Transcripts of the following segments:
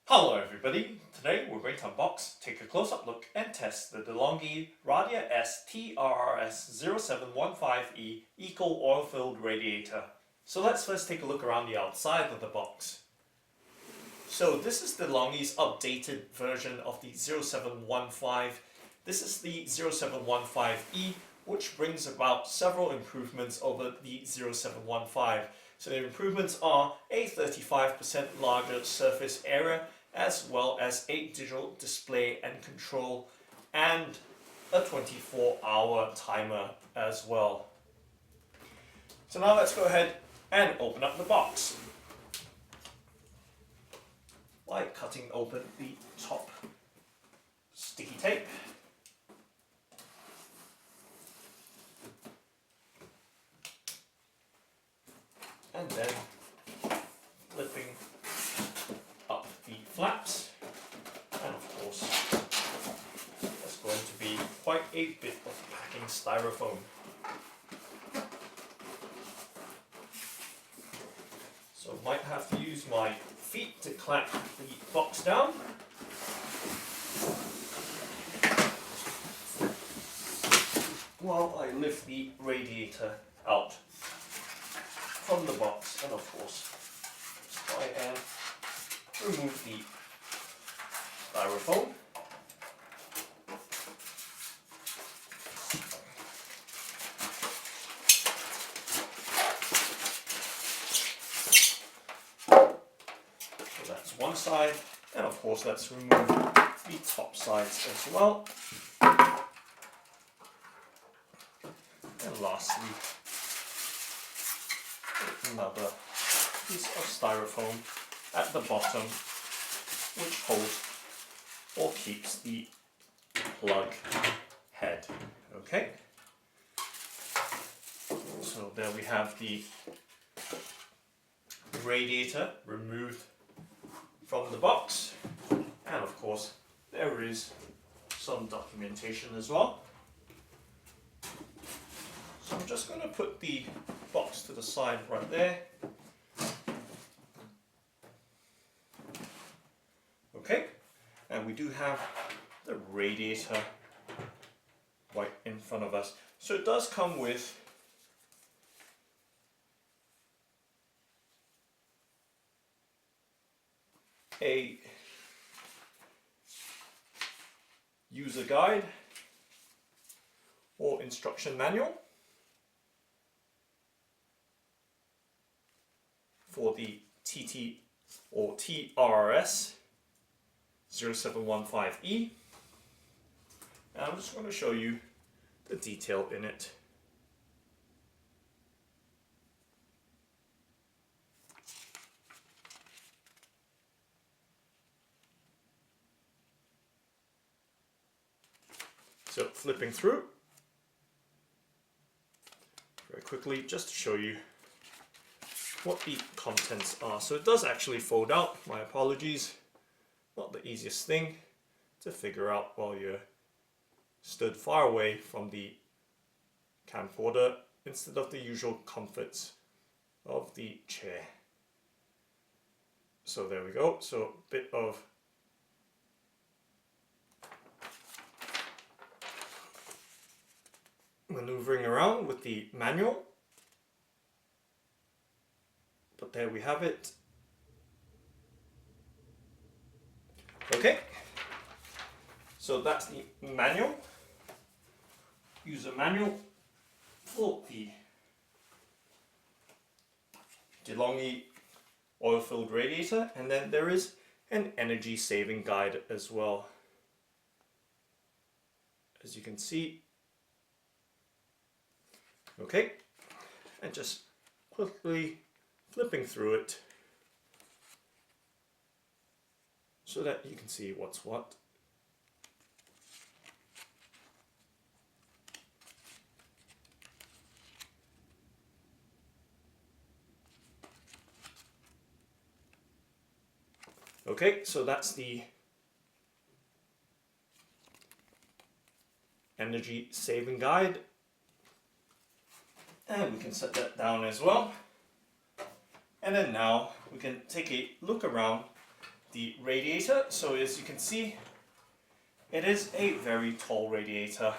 Hello everybody, today we're going to unbox, take a close-up look and test the De'Longhi Radia S TRRS 0715E Eco Oil Filled Radiator. So let's first take a look around the outside of the box. So this is Delonghi's updated version of the 0715. This is the 0715E, which brings about several improvements over the 0715. So the improvements are a 35% larger surface area, as well as a digital display and control, and a 24-hour timer as well. So now let's go ahead and open up the box by cutting open the top sticky tape. And then flipping up the flaps, and of course there's going to be quite a bit of packing styrofoam. So might have to use my feet to clamp the box down. While I lift the radiator out from the box, and of course try and remove the styrofoam. So that's one side, and of course let's remove the top sides as well. And lastly, another piece of styrofoam at the bottom, which holds or keeps the plug head. Okay, so there we have the radiator removed from the box, and of course there is some documentation as well. So I'm just going to put the box to the side right there. Okay, and we do have the radiator right in front of us. So it does come with a user guide or instruction manual for the TT or TRRS 0715E, and I'm just going to show you the detail in it. So flipping through very quickly just to show you what the contents are. So it does actually fold out, my apologies. Not the easiest thing to figure out while you're stood far away from the camcorder instead of the usual comforts of the chair. So there we go. So a bit of maneuvering around with the manual. But there we have it. Okay, so that's the manual, user manual for the Delonghi oil filled radiator, and then there is an energy saving guide as well, as you can see. Okay, and just quickly flipping through it so that you can see what's what. Okay, so that's the energy saving guide, and we can set that down as well. And then now we can take a look around the radiator. So as you can see, it is a very tall radiator,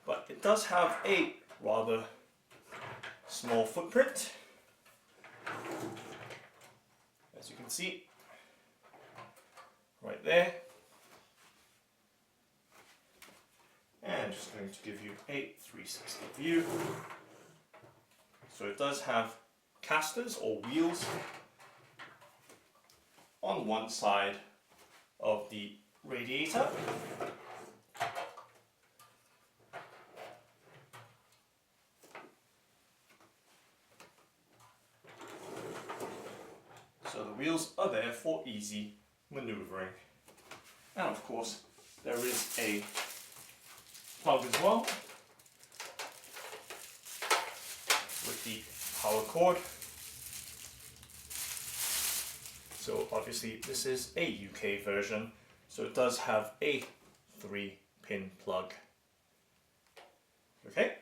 but it does have a rather small footprint, as you can see right there. And just going to give you a 360 view. So it does have casters or wheels on one side of the radiator. So the wheels are there for easy maneuvering. And of course, there is a plug as well with the power cord. So obviously this is a UK version, so it does have a 3-pin plug. Okay,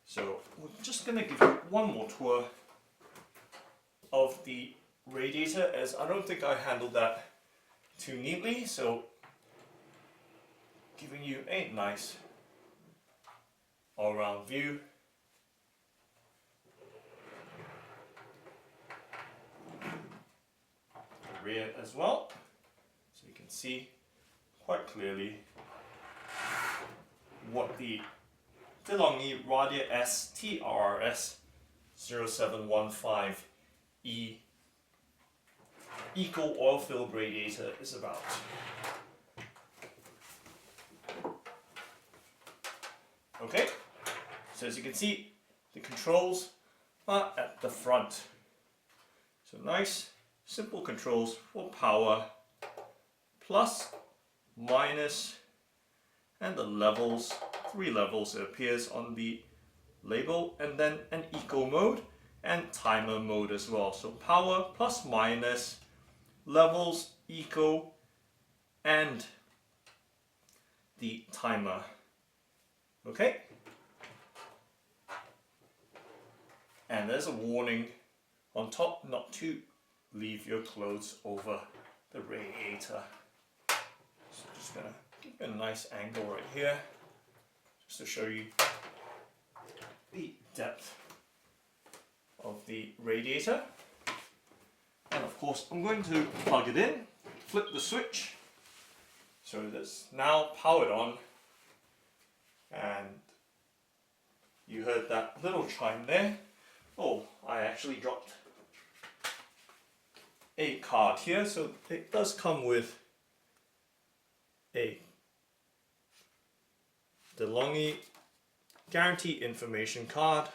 so we're just going to give you one more tour of the radiator, as I don't think I handled that too neatly. So giving you a nice all-round view. The rear as well, so you can see quite clearly what the De'Longhi Radia S TRRS 0715E Eco Oil Filled Radiator is about. Okay, so as you can see, the controls are at the front. So nice, simple controls for power, plus, minus, and the levels, 3 levels it appears on the label, and then an eco mode and timer mode as well. So power, plus, minus, levels, eco, and the timer. Okay, and there's a warning on top not to leave your clothes over the radiator. So I'm just gonna give you a nice angle right here, just to show you the depth of the radiator. And of course, I'm going to plug it in, flip the switch, so that's now powered on. And you heard that little chime there. Oh, I actually dropped a card here. So it does come with a Delonghi guarantee information card.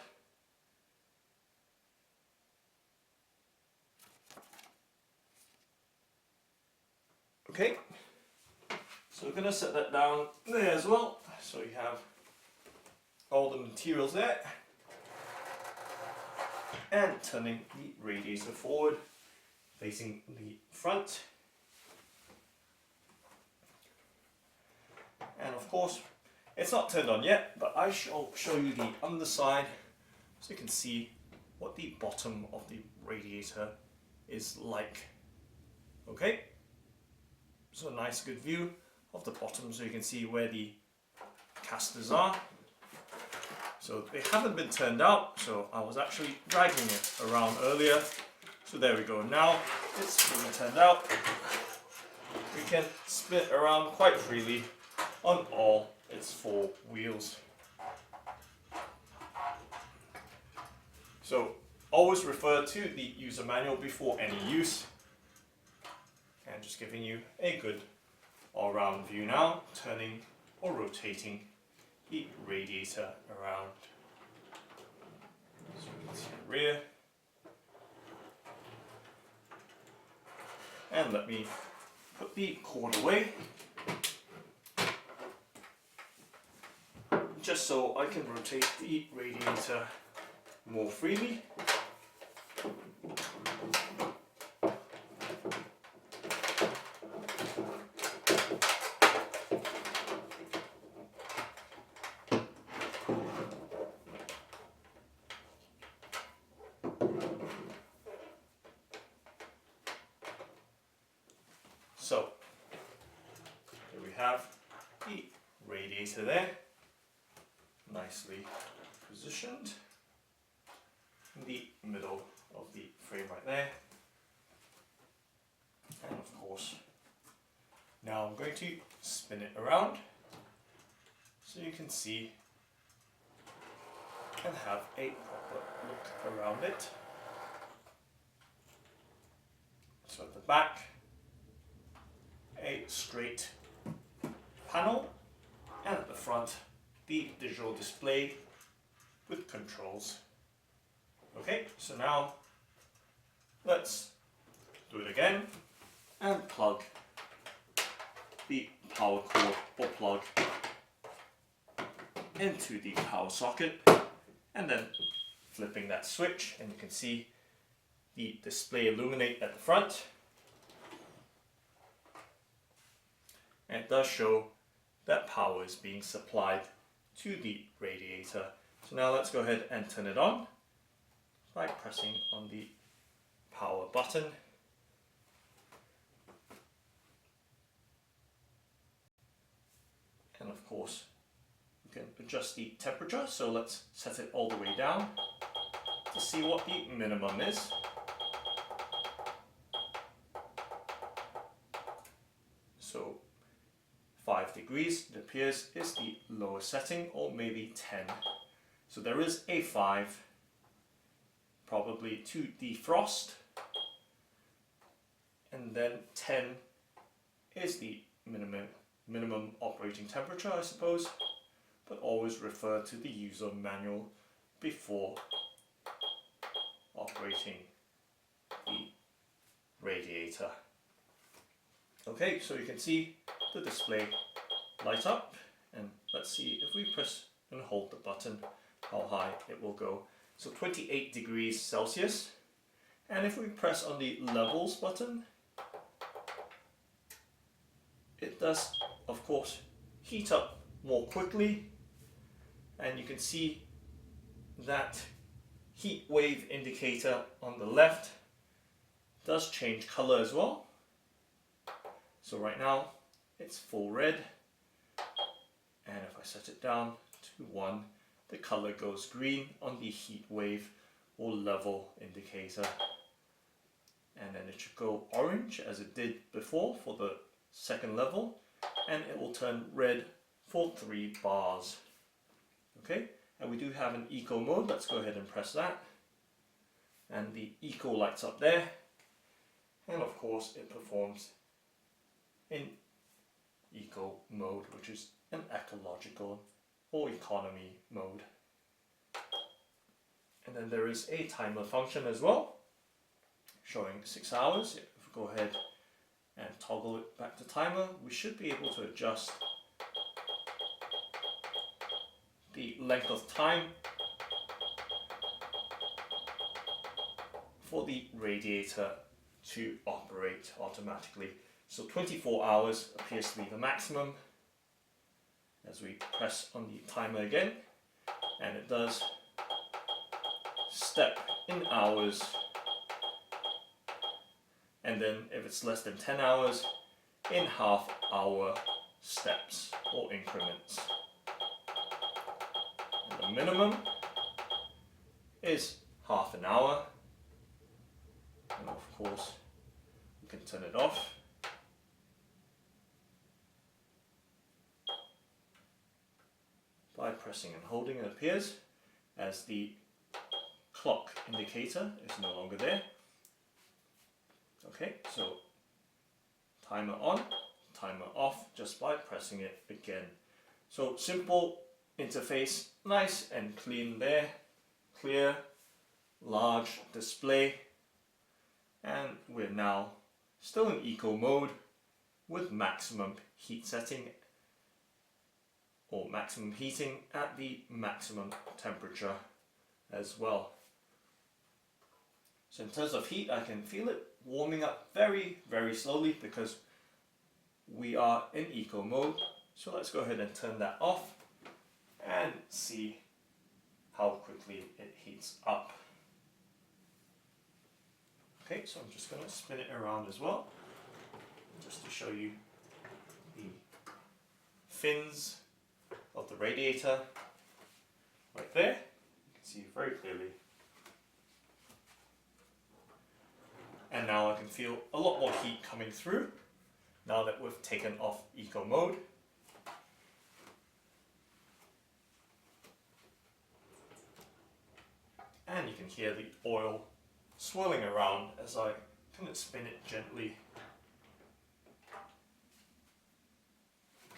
Okay, so we're going to set that down there as well. So you have all the materials there, and turning the radiator forward, facing the front. And of course, it's not turned on yet, but I shall show you the underside so you can see what the bottom of the radiator is like. Okay, so a nice good view of the bottom so you can see where the casters are. So they haven't been turned out, so I was actually dragging it around earlier. So there we go, now it's fully turned out. We can spin it around quite freely on all its 4 wheels. So always refer to the user manual before any use. And just giving you a good all-round view now, turning or rotating the radiator around. So you can see the rear. And let me put the cord away, just so I can rotate the radiator more freely. So here we have the radiator there, nicely positioned in the middle of the frame right there. And of course, now I'm going to spin it around so you can see and have a proper look around it. So at the back, a straight panel, and at the front, the digital display with controls. Okay, so now let's do it again and plug the power cord or plug into the power socket, and then flipping that switch, and you can see the display illuminate at the front. And it does show that power is being supplied to the radiator. So now let's go ahead and turn it on by pressing on the power button. And of course, you can adjust the temperature, so let's set it all the way down to see what the minimum is. So 5 degrees, it appears, is the lowest setting, or maybe 10. So there is a 5, probably to defrost, and then 10 is the minimum operating temperature, I suppose, but always refer to the user manual before operating the radiator. Okay, so you can see the display light up, and let's see if we press and hold the button how high it will go. So 28 degrees Celsius, and if we press on the levels button, it does of course heat up more quickly, and you can see that heat wave indicator on the left does change color as well. So right now it's full red, and if I set it down to 1, the color goes green on the heat wave or level indicator, and then it should go orange as it did before for the second level, and it will turn red for 3 bars. Okay, and we do have an eco mode. Let's go ahead and press that, and the eco lights up there, and of course it performs in eco mode, which is an ecological or economy mode. And then there is a timer function as well, showing 6 hours. If we go ahead and toggle it back to timer, we should be able to adjust the length of time for the radiator to operate automatically. So 24 hours appears to be the maximum. As we press on the timer again, and it does step in hours, and then if it's less than 10 hours, in half-hour steps or increments. And the minimum is half an hour, and of course we can turn it off. By pressing and holding, it appears as the clock indicator is no longer there. Okay, so timer on, timer off, just by pressing it again. So simple interface, nice and clean there, clear, large display, and we're now still in eco mode with maximum heat setting, or maximum heating at the maximum temperature as well. So in terms of heat, I can feel it warming up very, very slowly because we are in eco mode. So let's go ahead and turn that off and see how quickly it heats up. Okay, so I'm just going to spin it around as well. just to show you the fins of the radiator right there. You can see very clearly. And now I can feel a lot more heat coming through now that we've taken off eco mode. And you can hear the oil swirling around as I kind of spin it gently.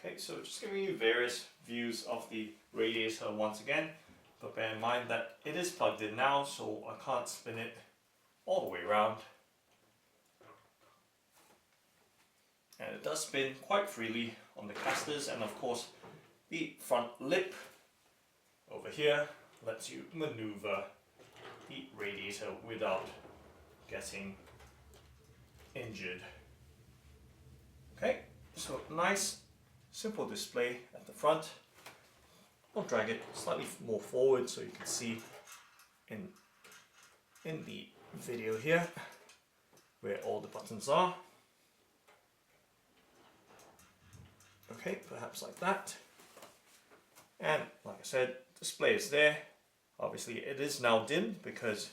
Okay, so just giving you various views of the radiator once again, but bear in mind that it is plugged in now, so I can't spin it all the way around. And it does spin quite freely on the casters, and of course the front lip over here lets you maneuver the radiator without getting injured. Okay, so nice simple display at the front. I'll drag it slightly more forward so you can see in the video here where all the buttons are. Okay, perhaps like that. And like I said, display is there. Obviously it is now dim because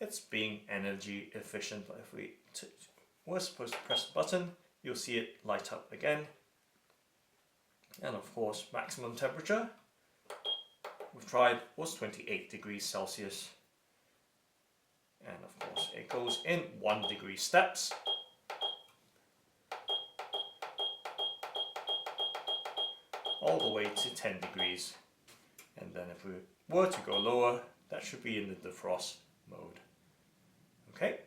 it's being energy efficient. But if we were supposed to press the button, you'll see it light up again. And of course, maximum temperature we've tried was 28 degrees Celsius. And of course, it goes in 1 degree steps. All the way to 10 degrees. And then if we were to go lower, that should be in the defrost mode. Okay,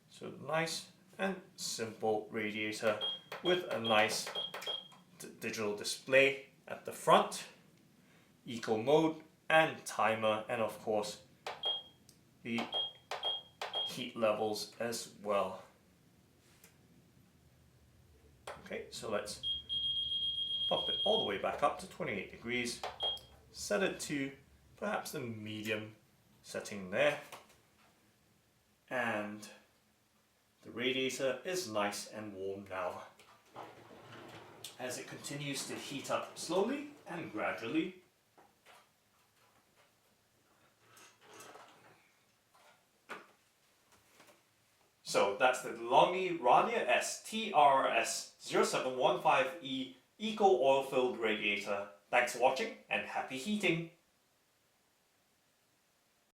so nice and simple radiator with a nice digital display at the front, eco mode and timer, and of course the heat levels as well. Okay, so let's pop it all the way back up to 28 degrees, set it to perhaps the medium setting there, and the radiator is nice and warm now as it continues to heat up slowly and gradually. So that's the De'Longhi Radia S TRRS 0715E Eco Oil Filled Radiator. Thanks for watching and happy heating!